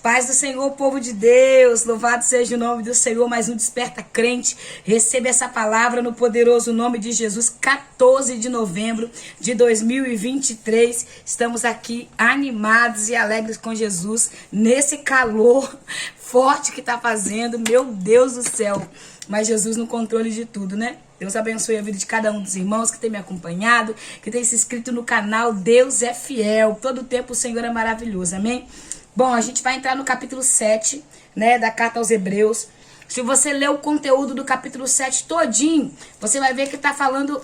Paz do Senhor, povo de Deus, louvado seja o nome do Senhor, mais um Desperta Crente. Receba essa palavra no poderoso nome de Jesus, 14 de novembro de 2023. Estamos aqui animados e alegres com Jesus, nesse calor forte que está fazendo, meu Deus do céu. Mas Jesus no controle de tudo, né? Deus abençoe a vida de cada um dos irmãos que tem me acompanhado, que tem se inscrito no canal. Deus é fiel, todo tempo o Senhor é maravilhoso, amém? Bom, a gente vai entrar no capítulo 7, né, da carta aos Hebreus. Se você ler o conteúdo do capítulo 7 todinho, você vai ver que está falando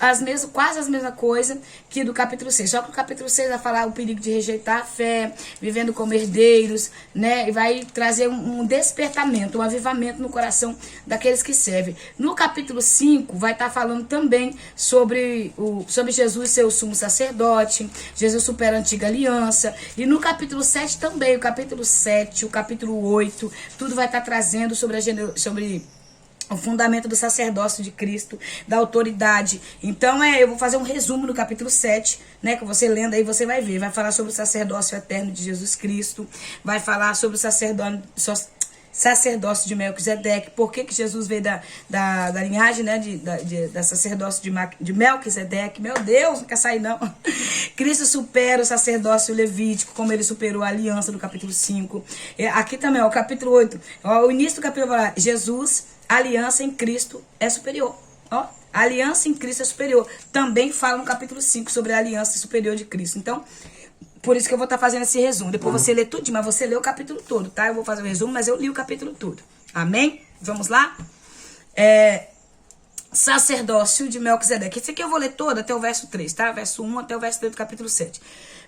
quase as mesmas coisas que do capítulo 6. Só que o capítulo 6 vai falar o perigo de rejeitar a fé, vivendo como herdeiros, né? E vai trazer um despertamento, um avivamento no coração daqueles que servem. No capítulo 5 vai estar falando também sobre Jesus ser o sumo sacerdote, Jesus supera a antiga aliança. E no capítulo 7 também, o capítulo 7, o capítulo 8, tudo vai estar trazendo sobre o fundamento do sacerdócio de Cristo, da autoridade. Então, eu vou fazer um resumo no capítulo 7, né, que você lendo aí você vai ver. Vai falar sobre o sacerdócio eterno de Jesus Cristo, vai falar sobre o sacerdócio de Melquisedeque, por que Jesus veio da linhagem, né, da sacerdócio de Melquisedeque. Meu Deus, não quer sair não. Cristo supera o sacerdócio levítico, como ele superou a aliança no capítulo 5. Aqui também, ó, o capítulo 8, ó, o início do capítulo vai falar, Jesus, a aliança em Cristo é superior. Ó, a aliança em Cristo é superior. Também fala no capítulo 5 sobre a aliança superior de Cristo. Então, por isso que eu vou estar fazendo esse resumo. Depois você lê tudo, mas você lê o capítulo todo, tá? Eu vou fazer o resumo, mas eu li o capítulo todo. Amém? Vamos lá? Sacerdócio de Melquisedeque. Esse aqui eu vou ler todo até o verso 3, tá? Verso 1 até o verso 3 do capítulo 7.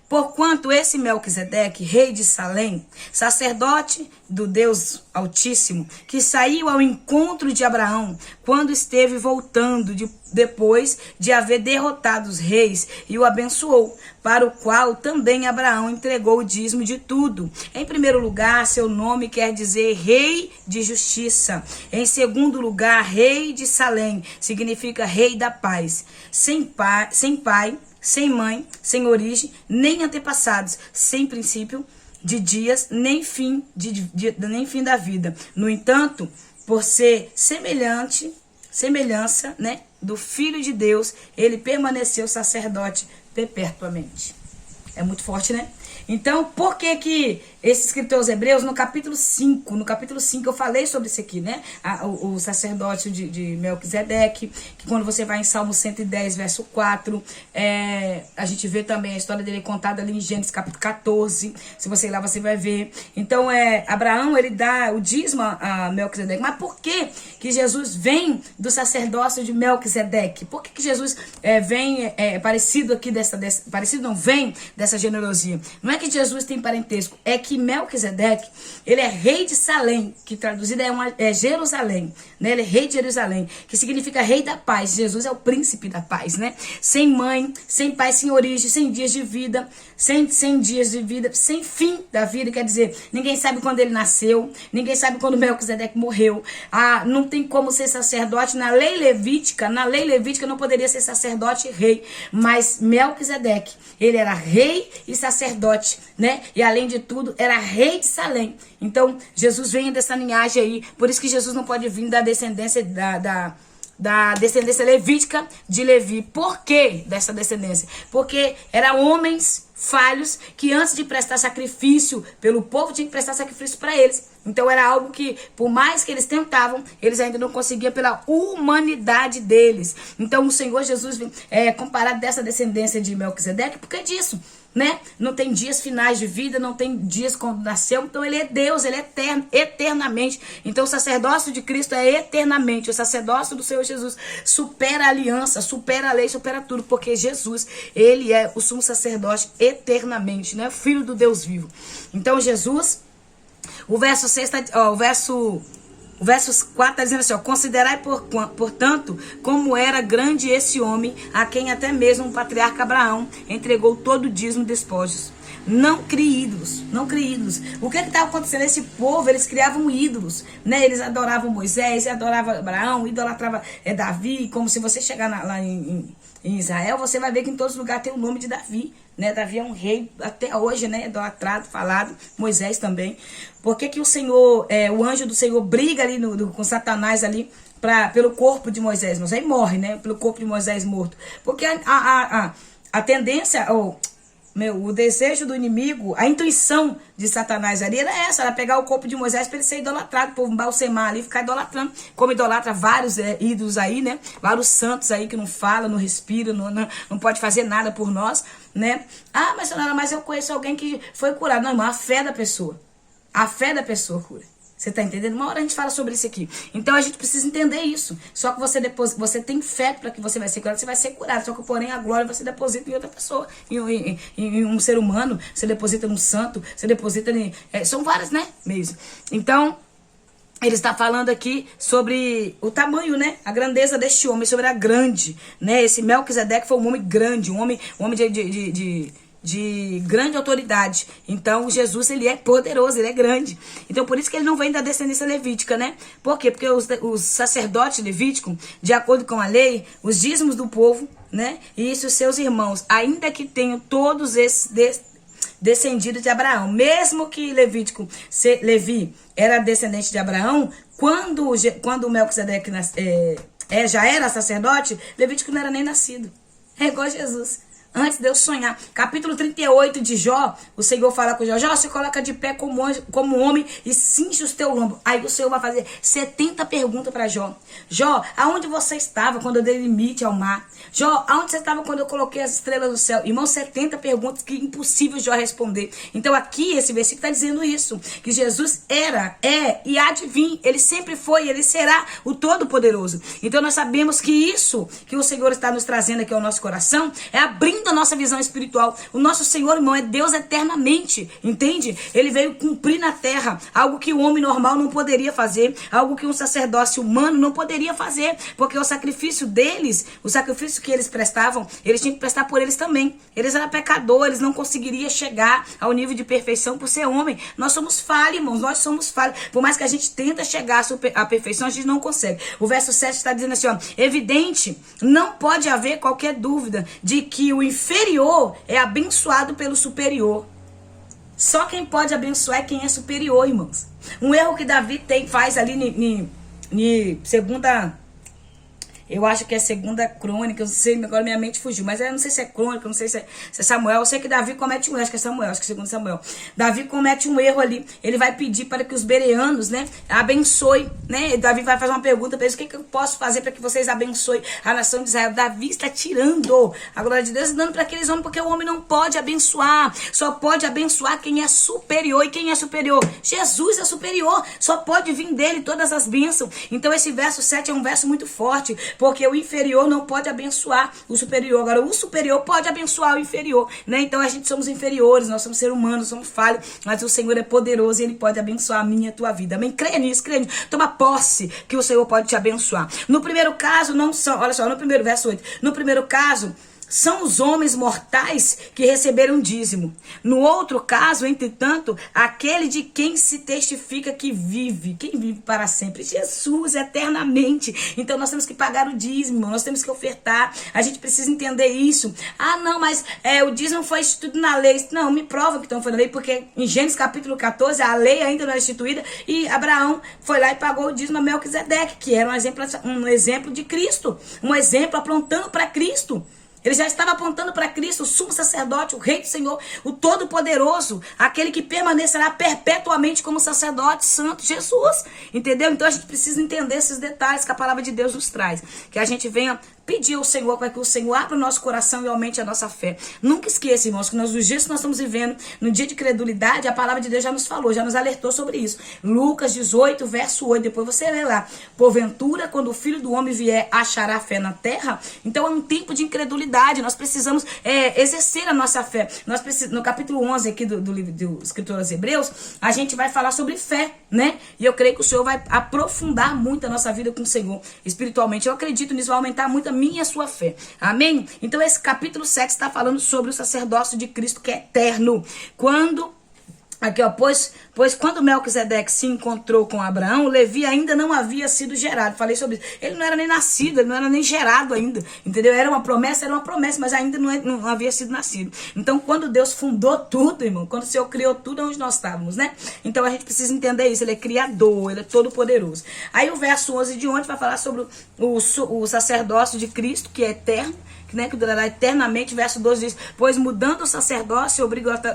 Porquanto esse Melquisedeque, rei de Salém, sacerdote do Deus Altíssimo, que saiu ao encontro de Abraão, quando esteve voltando depois de haver derrotado os reis, e o abençoou, para o qual também Abraão entregou o dízimo de tudo. Em primeiro lugar, seu nome quer dizer rei de justiça. Em segundo lugar, rei de Salém, significa rei da paz. Sem pai, sem mãe, sem origem, nem antepassados, sem princípio de dias, nem fim da vida. No entanto, por ser semelhança, né, do Filho de Deus, ele permaneceu sacerdote perpetuamente. É muito forte, né? Então, por que esse escritor aos Hebreus, no capítulo 5 eu falei sobre isso aqui, né? O sacerdócio de Melquisedeque, que quando você vai em Salmo 110, verso 4, a gente vê também a história dele contada ali em Gênesis capítulo 14, se você ir lá você vai ver. Então, Abraão, ele dá o dízimo a Melquisedeque, mas por que Jesus vem do sacerdócio de Melquisedeque? Por que Jesus vem parecido aqui vem dessa genealogia? Não é que Jesus tem parentesco, é que Melquisedeque, ele é rei de Salém, que traduzido é Jerusalém, né? Ele é rei de Jerusalém, que significa rei da paz. Jesus é o príncipe da paz, né? Sem mãe, sem pai, sem origem, sem dias de vida, sem fim da vida, quer dizer, ninguém sabe quando ele nasceu, ninguém sabe quando Melquisedeque morreu. Não tem como ser sacerdote na lei levítica não poderia ser sacerdote e rei, mas Melquisedeque, ele era rei e sacerdote, né? E além de tudo, era rei de Salém. Então, Jesus vem dessa linhagem aí, por isso que Jesus não pode vir da descendência da descendência levítica de Levi. Por que dessa descendência? Porque eram homens falhos que antes de prestar sacrifício pelo povo, tinham que prestar sacrifício para eles. Então era algo que, por mais que eles tentavam, eles ainda não conseguiam pela humanidade deles. Então o Senhor Jesus é comparado dessa descendência de Melquisedeque por que disso, né? Não tem dias finais de vida, não tem dias quando nasceu, então ele é Deus, ele é eterno, eternamente. Então o sacerdócio de Cristo é eternamente. O sacerdócio do Senhor Jesus supera a aliança, supera a lei, supera tudo, porque Jesus, ele é o sumo sacerdote eternamente, né? Filho do Deus vivo. Então Jesus, o verso 6 o verso 4 está dizendo assim, ó, considerai portanto como era grande esse homem, a quem até mesmo o patriarca Abraão entregou todo o dízimo de despojos. Não crie ídolos, não crie ídolos. O que estava acontecendo? Esse povo, eles criavam ídolos, né? Eles adoravam Moisés, adoravam Abraão, idolatravam Davi. Como se você chegar lá em Israel, você vai ver que em todos os lugares tem o nome de Davi, né? Davi é um rei até hoje, né? Idolatrado, falado, Moisés também. Por que que o Senhor, o anjo do Senhor briga ali com Satanás ali pelo corpo de Moisés? Moisés morre, né? Pelo corpo de Moisés morto. Porque a tendência, o desejo do inimigo, a intuição de Satanás ali era essa, era pegar o corpo de Moisés para ele ser idolatrado, o povo balsemar ali, ficar idolatrando, como idolatra vários ídolos aí, né? Vários santos aí que não falam, não respiram, não pode fazer nada por nós, né? Ah, mas senhora, mas eu conheço alguém que foi curado. Não, irmão, a fé da pessoa. A fé da pessoa cura. Você tá entendendo? Uma hora a gente fala sobre isso aqui. Então a gente precisa entender isso. Só que você tem fé para que você vai ser curado, você vai ser curado. Só que, porém, a glória você deposita em outra pessoa. Em um ser humano, você deposita num santo, você deposita em... são várias, né? Meios. Então, ele está falando aqui sobre o tamanho, né? A grandeza deste homem, sobre a grande, né? Esse Melquisedeque foi um homem grande, um homem de grande autoridade. Então Jesus, ele é poderoso, ele é grande. Então por isso que ele não vem da descendência levítica, né? Por quê? Porque os sacerdotes levíticos, de acordo com a lei, os dízimos do povo, né? E isso, seus irmãos, ainda que tenham todos esses descendidos de Abraão, mesmo que Levi era descendente de Abraão, quando o Melquisedeque já era sacerdote, Levítico não era nem nascido. É igual a Jesus. Antes de eu sonhar. Capítulo 38 de Jó, o Senhor fala com Jó: Jó, se coloca de pé como homem e cinge os teus lombos. Aí o Senhor vai fazer 70 perguntas para Jó. Jó, aonde você estava quando eu dei limite ao mar? Jó, aonde você estava quando eu coloquei as estrelas do céu? Irmão, 70 perguntas que é impossível Jó responder. Então aqui, esse versículo está dizendo isso. Que Jesus era, e há de vir. Ele sempre foi, ele será o Todo-Poderoso. Então nós sabemos que isso que o Senhor está nos trazendo aqui ao nosso coração é abrindo a nossa visão espiritual. O nosso Senhor, irmão, é Deus eternamente, entende? Ele veio cumprir na terra algo que o homem normal não poderia fazer, algo que um sacerdócio humano não poderia fazer, porque o sacrifício deles, o sacrifício que eles prestavam, eles tinham que prestar por eles também. Eles eram pecadores, não conseguiriam chegar ao nível de perfeição por ser homem. Nós somos falhos, irmãos, nós somos falhos. Por mais que a gente tenta chegar à perfeição, a gente não consegue. O verso 7 está dizendo assim, evidente, não pode haver qualquer dúvida de que o inferior é abençoado pelo superior. Só quem pode abençoar é quem é superior, irmãos. Um erro que Davi faz ali segunda... Eu acho que é segunda crônica, eu não sei, agora minha mente fugiu, mas eu não sei se é crônica, não sei se é Samuel, eu sei que Davi comete um erro, acho que é Samuel, acho que é segundo Samuel. Davi comete um erro ali, ele vai pedir para que os bereanos, né, abençoem, né, Davi vai fazer uma pergunta para eles, o que eu posso fazer para que vocês abençoem a nação de Israel? Davi está tirando a glória de Deus e dando para aqueles homens, porque o homem não pode abençoar, só pode abençoar quem é superior. E quem é superior? Jesus é superior, só pode vir dele todas as bênçãos. Então esse verso 7 é um verso muito forte, porque o inferior não pode abençoar o superior. Agora, o superior pode abençoar o inferior, né? Então, a gente somos inferiores, nós somos seres humanos, somos falhos, mas o Senhor é poderoso e Ele pode abençoar a minha e a tua vida. Amém? Creia nisso, creia nisso. Toma posse que o Senhor pode te abençoar. No primeiro caso, não são, olha só, no primeiro verso 8, no primeiro caso, são os homens mortais que receberam dízimo. No outro caso, entretanto, aquele de quem se testifica que vive. Quem vive para sempre? Jesus, eternamente. Então nós temos que pagar o dízimo, nós temos que ofertar. A gente precisa entender isso. Ah, não, mas o dízimo foi instituído na lei. Não, me prova que então foi na lei, porque em Gênesis capítulo 14, a lei ainda não era instituída e Abraão foi lá e pagou o dízimo a Melquisedeque, que era um exemplo de Cristo. Um exemplo apontando para Cristo. Ele já estava apontando para Cristo, o sumo sacerdote, o rei do Senhor, o todo-poderoso, aquele que permanecerá perpetuamente como sacerdote santo, Jesus. Entendeu? Então a gente precisa entender esses detalhes que a palavra de Deus nos traz. Que a gente venha pedir ao Senhor para que o Senhor abra o nosso coração e aumente a nossa fé. Nunca esqueça, irmãos, que nos dias que nós estamos vivendo, no dia de credulidade, a palavra de Deus já nos falou, já nos alertou sobre isso. Lucas 18, verso 8, depois você lê lá. Porventura, quando o Filho do Homem vier, achará fé na terra? Então é um tempo de incredulidade, nós precisamos exercer a nossa fé. No capítulo 11 aqui do livro dos Escritores Hebreus, a gente vai falar sobre fé, né? E eu creio que o Senhor vai aprofundar muito a nossa vida com o Senhor, espiritualmente. Eu acredito nisso, vai aumentar muito a minha e a sua fé. Amém? Então esse capítulo 7 está falando sobre o sacerdócio de Cristo que é eterno. Quando... Aqui, ó, pois Pois quando Melquisedeque se encontrou com Abraão, Levi ainda não havia sido gerado. Falei sobre isso. Ele não era nem nascido, ele não era nem gerado ainda. Entendeu? Era uma promessa, mas ainda não havia sido nascido. Então, quando Deus fundou tudo, irmão, quando o Senhor criou tudo onde nós estávamos, né? Então, a gente precisa entender isso. Ele é criador, ele é todo poderoso. Aí, o verso 11 de ontem vai falar sobre o sacerdócio de Cristo, que é eterno, né, que durará eternamente. Verso 12 diz: pois mudando o sacerdócio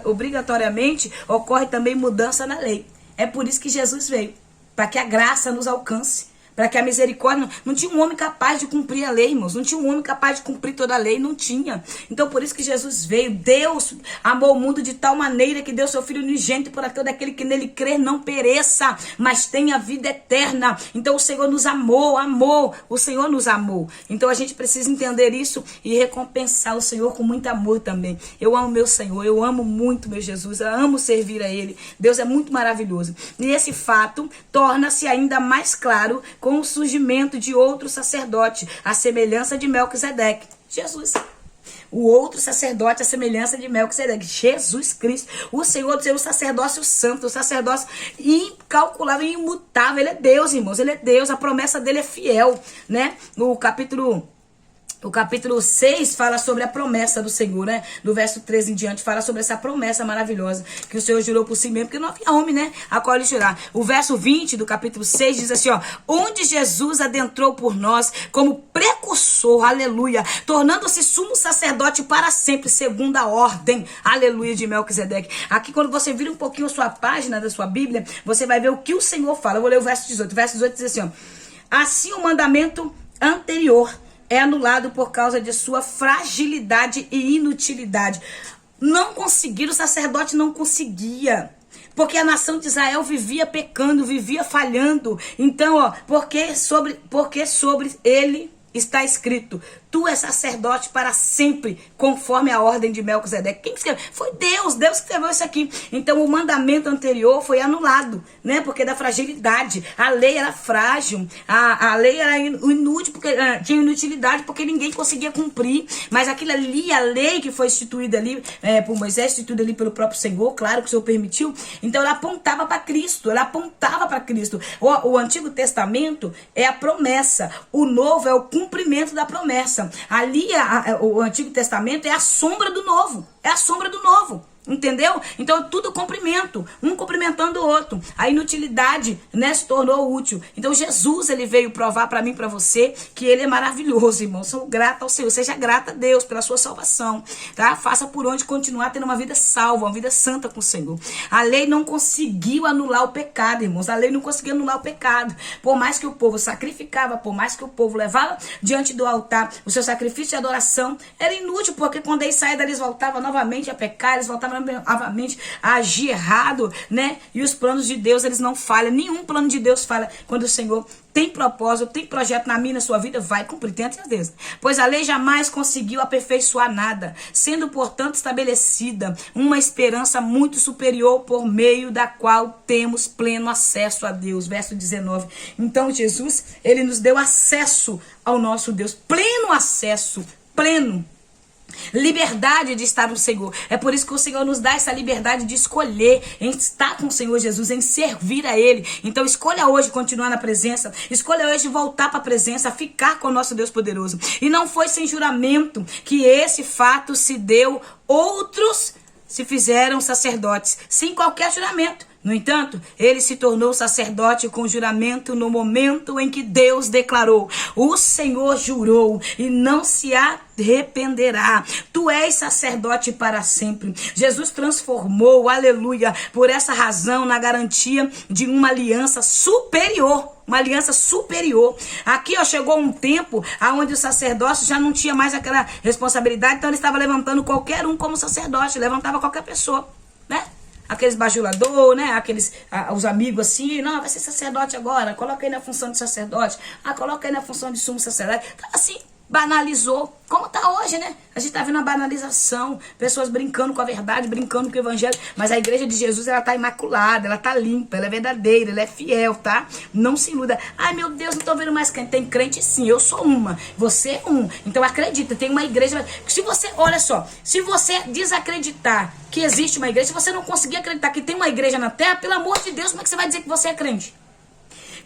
obrigatoriamente, ocorre também mudança na lei. É por isso que Jesus veio, para que a graça nos alcance, para que a misericórdia... Não tinha um homem capaz de cumprir a lei, irmãos. Não tinha um homem capaz de cumprir toda a lei. Não tinha. Então, por isso que Jesus veio. Deus amou o mundo de tal maneira que deu seu Filho unigênito para todo aquele que nele crer não pereça, mas tenha vida eterna. Então, o Senhor nos amou. O Senhor nos amou. Então, a gente precisa entender isso e recompensar o Senhor com muito amor também. Eu amo meu Senhor. Eu amo muito meu Jesus. Eu amo servir a Ele. Deus é muito maravilhoso. E esse fato torna-se ainda mais claro com o surgimento de outro sacerdote, a semelhança de Melquisedeque. Jesus. O outro sacerdote, a semelhança de Melquisedeque. Jesus Cristo. O Senhor, o sacerdócio santo, o sacerdócio incalculável, imutável. Ele é Deus, irmãos. Ele é Deus. A promessa dele é fiel, né? O capítulo 6 fala sobre a promessa do Senhor, né? Do verso 13 em diante fala sobre essa promessa maravilhosa que o Senhor jurou por si mesmo, porque não havia homem, né? A qual ele jurar. O verso 20 do capítulo 6 diz assim, ó: onde Jesus adentrou por nós como precursor, aleluia, tornando-se sumo sacerdote para sempre, segundo a ordem, aleluia, de Melquisedeque. Aqui, quando você vira um pouquinho a sua página da sua Bíblia, você vai ver o que o Senhor fala. Eu vou ler o verso 18. O verso 18 diz assim, ó: assim o mandamento anterior é anulado por causa de sua fragilidade e inutilidade. Não conseguiram, o sacerdote não conseguia. Porque a nação de Israel vivia pecando, vivia falhando. Então, ó, porque sobre ele está escrito: tu és sacerdote para sempre, conforme a ordem de Melquisedeque. Quem escreveu? Foi Deus que escreveu isso aqui. Então o mandamento anterior foi anulado, né? Porque da fragilidade. A lei era frágil, a lei era inútil, porque tinha inutilidade, porque ninguém conseguia cumprir. Mas aquilo ali, a lei que foi instituída ali por Moisés, instituída ali pelo próprio Senhor, claro que o Senhor permitiu. Então ela apontava para Cristo, O Antigo Testamento é a promessa, o Novo é o cumprimento da promessa. Ali, o Antigo Testamento é a sombra do Novo. É a sombra do Novo. Entendeu? Então, tudo cumprimento. Um cumprimentando o outro. A inutilidade, né, se tornou útil. Então, Jesus, ele veio provar para mim e para você que ele é maravilhoso, irmão. Sou grata ao Senhor. Seja grata a Deus pela sua salvação. Tá? Faça por onde continuar tendo uma vida salva, uma vida santa com o Senhor. A lei não conseguiu anular o pecado, irmãos. A lei não conseguiu anular o pecado. Por mais que o povo sacrificava, por mais que o povo levava diante do altar o seu sacrifício de adoração, era inútil, porque quando eles saíam dali, eles voltavam novamente a pecar, eles voltavam novamente a agir errado, né? E os planos de Deus, eles não falham. Nenhum plano de Deus falha. Quando o Senhor tem propósito, tem projeto na minha, na sua vida, vai cumprir, tenha certeza. Pois a lei jamais conseguiu aperfeiçoar nada, sendo, portanto, estabelecida uma esperança muito superior por meio da qual temos pleno acesso a Deus. Verso 19. Então, Jesus, ele nos deu acesso ao nosso Deus. Pleno acesso, pleno. Liberdade de estar no Senhor. É por isso que o Senhor nos dá essa liberdade de escolher em estar com o Senhor Jesus, em servir a Ele. Então escolha hoje continuar na presença, escolha hoje voltar para a presença, ficar com o nosso Deus poderoso. E não foi sem juramento que esse fato se deu. Outros se fizeram sacerdotes sem qualquer juramento. No entanto, ele se tornou sacerdote com juramento no momento em que Deus declarou: o Senhor jurou e não se arrependerá. Tu és sacerdote para sempre. Jesus transformou, aleluia, por essa razão, na garantia de uma aliança superior. Uma aliança superior. Aqui, ó, chegou um tempo onde o sacerdócio já não tinha mais aquela responsabilidade, então ele estava levantando qualquer um como sacerdote, levantava qualquer pessoa, né? Aqueles bajulador, né? Os amigos assim, não, vai ser sacerdote agora, coloca aí na função de sacerdote, coloca aí na função de sumo sacerdote. Então, assim, banalizou, como tá hoje, né? A gente tá vendo uma banalização, pessoas brincando com a verdade, brincando com o evangelho, mas a igreja de Jesus, ela tá imaculada, ela tá limpa, ela é verdadeira, ela é fiel, tá? Não se iluda. Ai, meu Deus, não tô vendo mais crente. Tem crente sim, eu sou uma, você é um. Então acredita, tem uma igreja. Se você, olha só, se você desacreditar que existe uma igreja, se você não conseguir acreditar que tem uma igreja na terra, pelo amor de Deus, como é que você vai dizer que você é crente?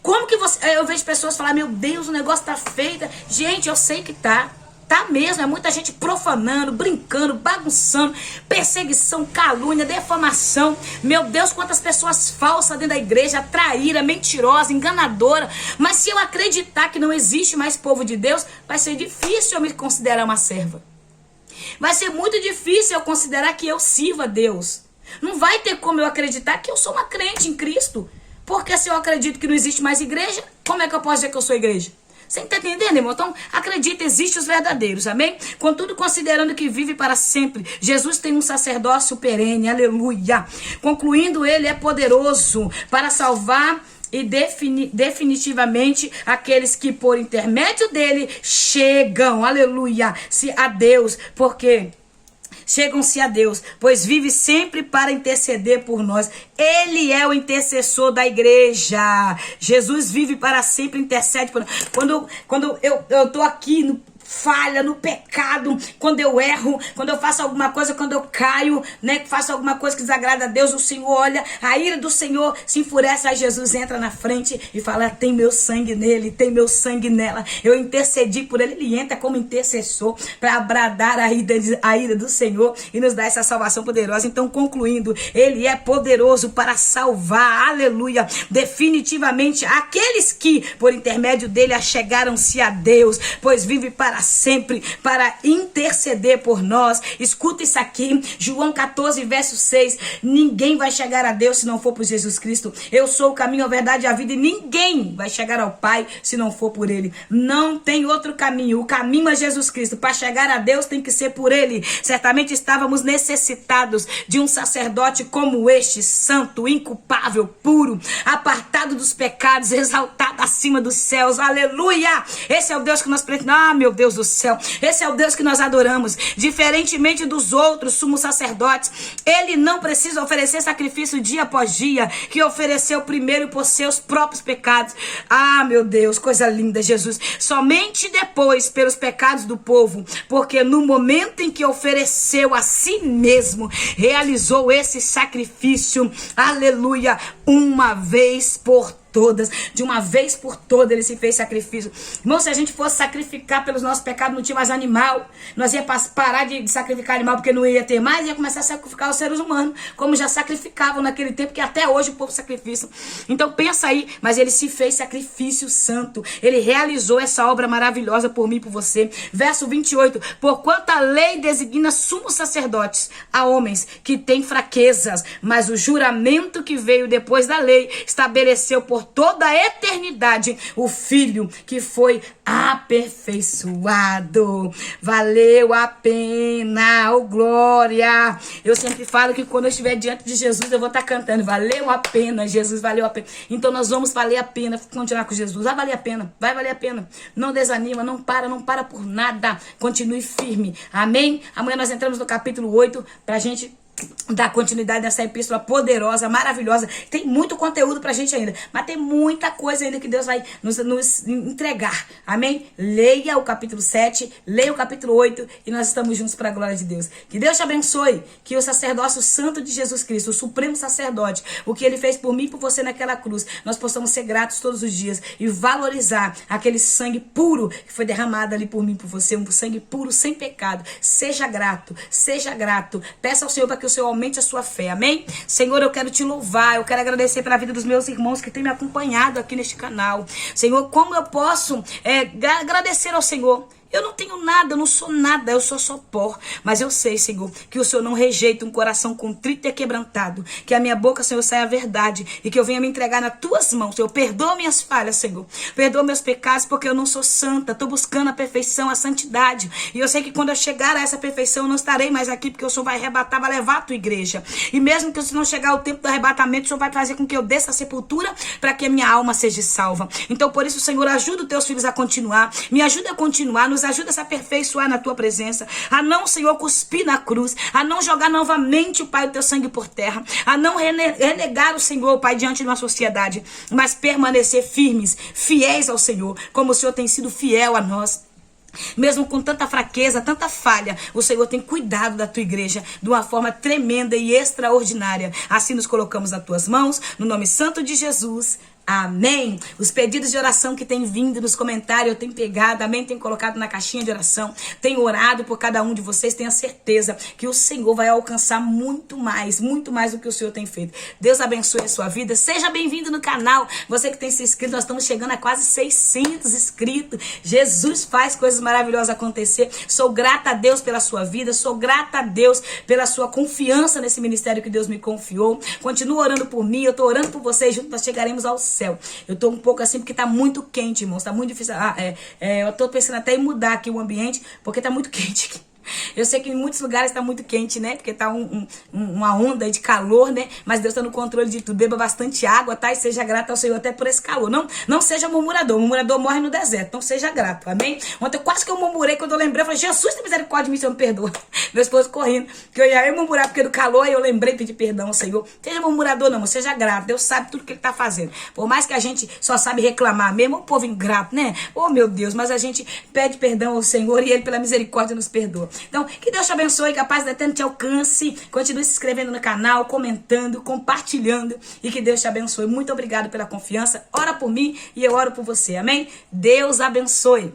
Como que você... Eu vejo pessoas falar, meu Deus, o negócio tá feito. Gente, eu sei que tá. Tá mesmo, é muita gente profanando, brincando, bagunçando, perseguição, calúnia, defamação. Meu Deus, quantas pessoas falsas dentro da igreja, traíra, mentirosa, enganadora. Mas se eu acreditar que não existe mais povo de Deus, vai ser difícil eu me considerar uma serva. Vai ser muito difícil eu considerar que eu sirvo a Deus. Não vai ter como eu acreditar que eu sou uma crente em Cristo. Porque se eu acredito que não existe mais igreja, como é que eu posso dizer que eu sou igreja? Você está entendendo, irmão? Então, acredita, existem os verdadeiros, amém? Contudo, considerando que vive para sempre, Jesus tem um sacerdócio perene, aleluia. Concluindo, ele é poderoso para salvar e definitivamente aqueles que por intermédio dele chegam, aleluia, a Deus, porque... chegam-se a Deus, pois vive sempre para interceder por nós. Ele é o intercessor da igreja. Jesus vive para sempre, intercede por nós. Quando eu tô aqui no falha, no pecado, quando eu erro, quando eu faço alguma coisa, quando eu caio, né, faço alguma coisa que desagrada a Deus, o Senhor olha, a ira do Senhor se enfurece, aí Jesus entra na frente e fala, tem meu sangue nele, tem meu sangue nela, eu intercedi por ele, ele entra como intercessor para abradar a ira do Senhor e nos dar essa salvação poderosa. Então, concluindo, ele é poderoso para salvar, aleluia, definitivamente aqueles que por intermédio dele achegaram-se a Deus, pois vive para sempre, para interceder por nós. Escuta isso aqui, João 14, verso 6, ninguém vai chegar a Deus se não for por Jesus Cristo. Eu sou o caminho, a verdade e a vida, e ninguém vai chegar ao Pai se não for por ele. Não tem outro caminho, o caminho é Jesus Cristo. Para chegar a Deus tem que ser por ele. Certamente estávamos necessitados de um sacerdote como este, santo, inculpável, puro, apartado dos pecados, exaltado acima dos céus, aleluia. Esse é o Deus que nós precisamos. Meu Deus do céu, esse é o Deus que nós adoramos. Diferentemente dos outros sumos sacerdotes, ele não precisa oferecer sacrifício dia após dia, que ofereceu primeiro por seus próprios pecados. Ah, meu Deus, coisa linda, Jesus. Somente depois pelos pecados do povo, porque no momento em que ofereceu a si mesmo, realizou esse sacrifício, aleluia, uma vez por todas, de uma vez por todas ele se fez sacrifício. Irmão, se a gente fosse sacrificar pelos nossos pecados, não tinha mais animal, nós ia parar de sacrificar animal porque não ia ter mais, ia começar a sacrificar os seres humanos, como já sacrificavam naquele tempo, que até hoje o povo sacrifica. Então pensa aí, mas ele se fez sacrifício santo, ele realizou essa obra maravilhosa por mim e por você. Verso 28, porquanto a lei designa sumos sacerdotes a homens que têm fraquezas, mas o juramento que veio depois da lei estabeleceu por toda a eternidade o Filho que foi aperfeiçoado. Valeu a pena, oh glória. Eu sempre falo que quando eu estiver diante de Jesus eu vou estar cantando, valeu a pena, Jesus, valeu a pena. Então nós vamos valer a pena continuar com Jesus. Vai valer a pena, vai valer a pena. Não desanima, não para por nada. Continue firme, amém? Amanhã nós entramos no capítulo 8 pra gente dar continuidade nessa epístola poderosa, maravilhosa. Tem muito conteúdo pra gente ainda, mas tem muita coisa ainda que Deus vai nos entregar, amém? Leia o capítulo 7, leia o capítulo 8 e nós estamos juntos para a glória de Deus. Que Deus te abençoe, que o sacerdócio santo de Jesus Cristo, o supremo sacerdote, o que ele fez por mim e por você naquela cruz, nós possamos ser gratos todos os dias e valorizar aquele sangue puro que foi derramado ali por mim e por você, um sangue puro, sem pecado. Seja grato, peça ao Senhor para que o Senhor aumente a sua fé, amém? Senhor, eu quero te louvar, eu quero agradecer pela vida dos meus irmãos que têm me acompanhado aqui neste canal. Senhor, como eu posso agradecer ao Senhor? Eu não tenho nada, eu não sou nada, eu sou só pó. Mas eu sei, Senhor, que o Senhor não rejeita um coração contrito e quebrantado. Que a minha boca, Senhor, saia a verdade. E que eu venha me entregar nas tuas mãos, Senhor. Perdoa minhas falhas, Senhor. Perdoa meus pecados, porque eu não sou santa. Estou buscando a perfeição, a santidade. E eu sei que quando eu chegar a essa perfeição, eu não estarei mais aqui, porque o Senhor vai arrebatar, vai levar a tua igreja. E mesmo que se não chegar o tempo do arrebatamento, o Senhor vai fazer com que eu desça a sepultura para que a minha alma seja salva. Então, por isso, Senhor, ajuda os teus filhos a continuar. Me ajuda a continuar, nos nos ajuda a se aperfeiçoar na tua presença, a não, Senhor, cuspir na cruz, a não jogar novamente, Pai, o teu sangue por terra, a não renegar o Senhor, Pai, diante de uma sociedade, mas permanecer firmes, fiéis ao Senhor, como o Senhor tem sido fiel a nós. Mesmo com tanta fraqueza, tanta falha, o Senhor tem cuidado da tua igreja de uma forma tremenda e extraordinária. Assim nos colocamos nas tuas mãos, no nome santo de Jesus. Amém. Os pedidos de oração que tem vindo nos comentários, eu tenho pegado, amém, tenho colocado na caixinha de oração, tenho orado por cada um de vocês, tenho a certeza que o Senhor vai alcançar muito mais do que o Senhor tem feito. Deus abençoe a sua vida, seja bem-vindo no canal, você que tem se inscrito, nós estamos chegando a quase 600 inscritos, Jesus faz coisas maravilhosas acontecer, sou grata a Deus pela sua vida, sou grata a Deus pela sua confiança nesse ministério que Deus me confiou, continua orando por mim, eu estou orando por vocês, juntos nós chegaremos ao céu. Eu tô um pouco assim porque tá muito quente, irmãos, tá muito difícil. Eu tô pensando até em mudar aqui o ambiente, porque tá muito quente aqui. Eu sei que em muitos lugares tá muito quente, né? Porque tá uma onda de calor, né? Mas Deus tá no controle de tudo. Beba bastante água, tá? E seja grato ao Senhor até por esse calor. Não seja murmurador. O murmurador morre no deserto. Não seja grato, amém? Ontem quase que eu murmurei quando eu lembrei. Eu falei, Jesus, tem misericórdia de mim, Senhor, me perdoa. Meu esposo correndo. Que eu ia murmurar porque do calor. Aí eu lembrei, pedi perdão ao Senhor. Seja murmurador, não. Seja grato. Deus sabe tudo que Ele tá fazendo. Por mais que a gente só sabe reclamar mesmo, o povo ingrato, né? Oh, meu Deus. Mas a gente pede perdão ao Senhor e Ele, pela misericórdia, nos perdoa. Então, que Deus te abençoe, que a paz da eterna te alcance. Continue se inscrevendo no canal, comentando, compartilhando. E que Deus te abençoe. Muito obrigado pela confiança. Ora por mim e eu oro por você. Amém? Deus abençoe.